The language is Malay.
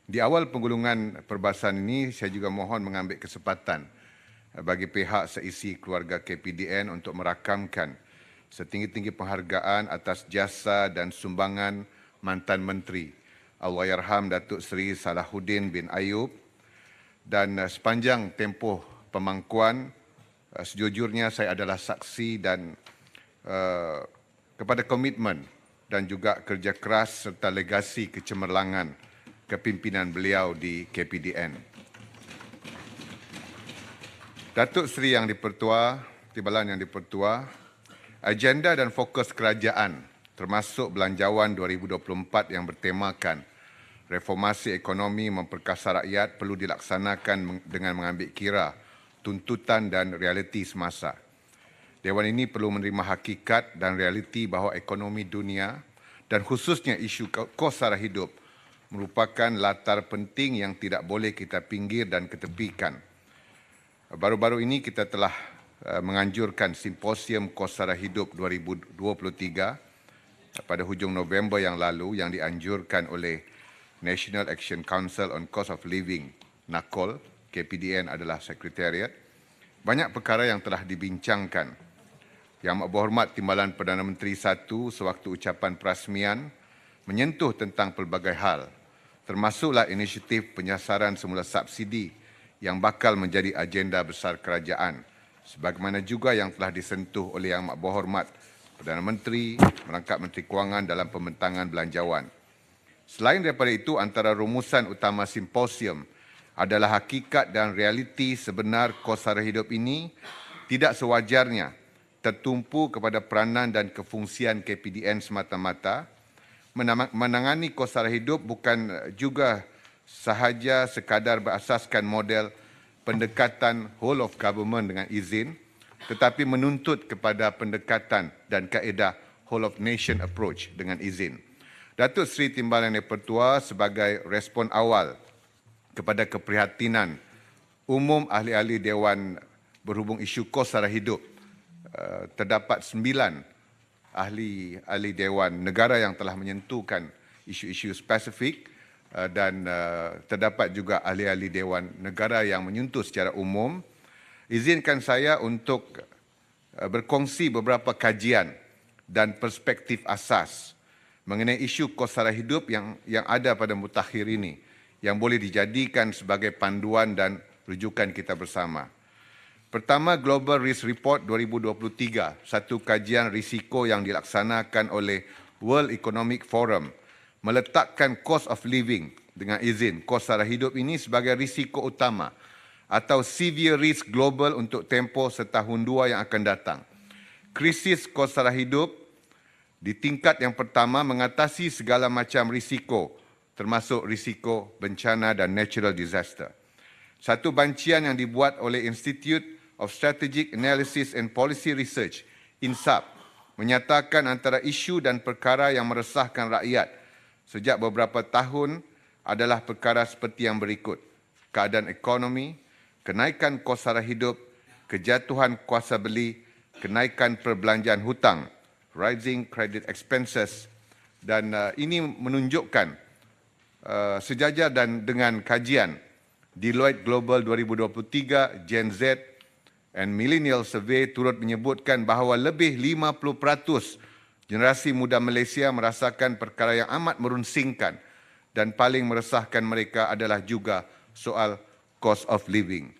Di awal penggulungan perbahasan ini, saya juga mohon mengambil kesempatan bagi pihak seisi keluarga KPDN untuk merakamkan setinggi-tinggi penghargaan atas jasa dan sumbangan mantan Menteri Allahyarham Datuk Seri Salahuddin bin Ayub, dan sepanjang tempoh pemangkuan, sejujurnya saya adalah saksi dan kepada komitmen dan juga kerja keras serta legasi kecemerlangan kepimpinan beliau di KPDN. Datuk Seri Yang di-Pertua, Timbalan Yang di-Pertua, agenda dan fokus kerajaan termasuk Belanjawan 2024 yang bertemakan reformasi ekonomi memperkasa rakyat perlu dilaksanakan dengan mengambil kira tuntutan dan realiti semasa. Dewan ini perlu menerima hakikat dan realiti bahawa ekonomi dunia dan khususnya isu kos sara hidup merupakan latar penting yang tidak boleh kita pinggir dan ketepikan. Baru-baru ini kita telah menganjurkan Simposium Kos Sara Hidup 2023 pada hujung November yang lalu yang dianjurkan oleh National Action Council on Cost of Living, NACOL, KPDN adalah sekretariat. Banyak perkara yang telah dibincangkan. Yang Amat Berhormat Timbalan Perdana Menteri I sewaktu ucapan perasmian menyentuh tentang pelbagai hal, termasuklah inisiatif penyasaran semula subsidi yang bakal menjadi agenda besar kerajaan, sebagaimana juga yang telah disentuh oleh Yang Amat Berhormat Perdana Menteri, merangkap Menteri Kewangan dalam pembentangan belanjawan. Selain daripada itu, antara rumusan utama simposium adalah hakikat dan realiti sebenar kos sara hidup ini tidak sewajarnya tertumpu kepada peranan dan kefungsian KPDN semata-mata. Menangani kos sara hidup bukan juga sahaja sekadar berasaskan model pendekatan whole of government dengan izin, tetapi menuntut kepada pendekatan dan kaedah whole of nation approach dengan izin. Datuk Seri Timbalan Yang di-Pertua sebagai respon awal kepada keprihatinan umum ahli-ahli Dewan berhubung isu kos sara hidup, terdapat 9 ahli Dewan Negara yang telah menyentuhkan isu-isu spesifik dan terdapat juga ahli-ahli Dewan Negara yang menyentuh secara umum. Izinkan saya untuk berkongsi beberapa kajian dan perspektif asas mengenai isu kos sara hidup yang ada pada mutakhir ini yang boleh dijadikan sebagai panduan dan rujukan kita bersama. Pertama, Global Risk Report 2023, satu kajian risiko yang dilaksanakan oleh World Economic Forum, meletakkan cost of living dengan izin kos sara hidup ini sebagai risiko utama atau severe risk global untuk tempoh setahun dua yang akan datang. Krisis kos sara hidup di tingkat yang pertama mengatasi segala macam risiko, termasuk risiko bencana dan natural disaster. Satu bancian yang dibuat oleh Institute of Strategic Analysis and Policy Research, INSAP, menyatakan antara isu dan perkara yang meresahkan rakyat sejak beberapa tahun adalah perkara seperti yang berikut: keadaan ekonomi, kenaikan kos sara hidup, kejatuhan kuasa beli, kenaikan perbelanjaan hutang, rising credit expenses, dan ini menunjukkan sejajar dan dengan kajian Deloitte Global 2023, Gen Z and Millennial Survey turut menyebutkan bahawa lebih 50% generasi muda Malaysia merasakan perkara yang amat merunsingkan dan paling meresahkan mereka adalah juga soal cost of living.